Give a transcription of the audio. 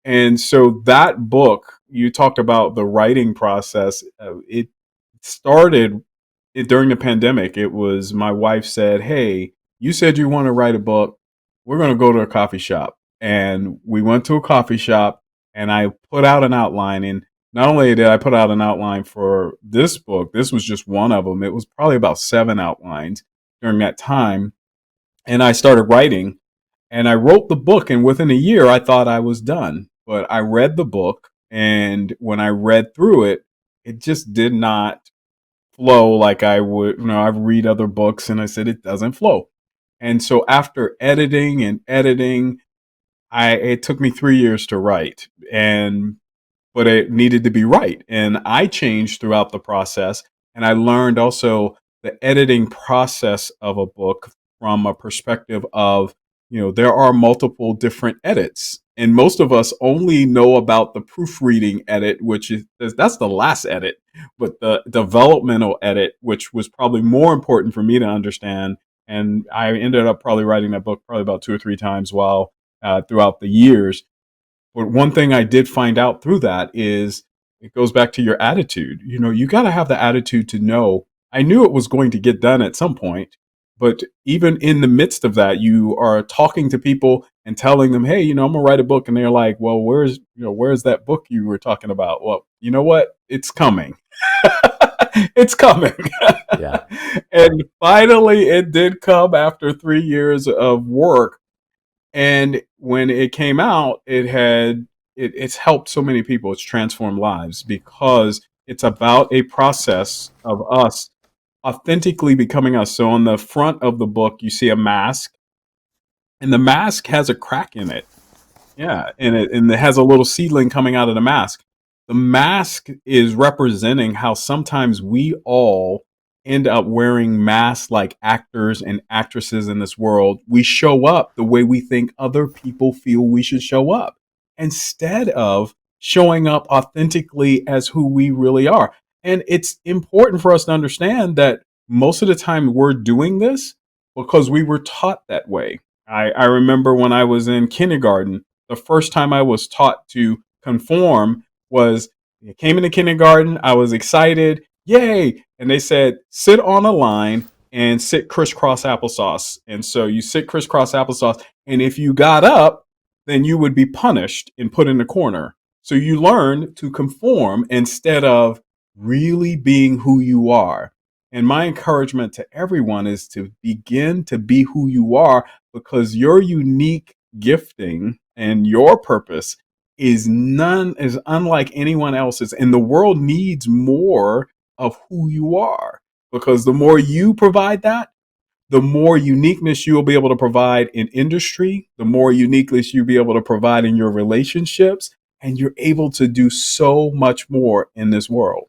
And so that book, you talked about the writing process. It started during the pandemic. It was my wife said, "Hey, you said you want to write a book. We're going to go to a coffee shop." And we went to a coffee shop, and I put out an outline. And not only did I put out an outline for this book, this was just one of them. It was probably about 7 outlines during that time. And I started writing, and I wrote the book. And within a year, I thought I was done. But I read the book, and when I read through it, it just did not flow like I would. I read other books, and I said it doesn't flow. And so after editing and editing, it took me 3 years to write, and but it needed to be right. And I changed throughout the process. And I learned also the editing process of a book from a perspective of, there are multiple different edits. And most of us only know about the proofreading edit, which that's the last edit, but the developmental edit, which was probably more important for me to understand. And I ended up probably writing that book probably about 2 or 3 times while throughout the years. But one thing I did find out through that is it goes back to your attitude. You got to have the attitude to know. I knew it was going to get done at some point, but even in the midst of that, you are talking to people and telling them, "Hey, I'm gonna write a book," and they're like, "Well, where's that book you were talking about?" Well, you know what? It's coming. It's coming. Yeah. And finally, it did come after 3 years of work. And when it came out, it's helped so many people. It's transformed lives because it's about a process of us authentically becoming us. So on the front of the book, you see a mask, and the mask has a crack in it. Yeah, and it has a little seedling coming out of the mask. The mask is representing how sometimes we all end up wearing masks like actors and actresses in this world. We show up the way we think other people feel we should show up instead of showing up authentically as who we really are. And it's important for us to understand that most of the time we're doing this because we were taught that way. I remember when I was in kindergarten, the first time I was taught to conform was I came into kindergarten. I was excited. Yay. And they said, sit on a line and sit crisscross applesauce. And so you sit crisscross applesauce. And if you got up, then you would be punished and put in the corner. So you learn to conform instead of really being who you are. And my encouragement to everyone is to begin to be who you are, because your unique gifting and your purpose is unlike anyone else's. And the world needs more of who you are, because the more you provide that, the more uniqueness you will be able to provide in industry, the more uniqueness you'll be able to provide in your relationships, and you're able to do so much more in this world.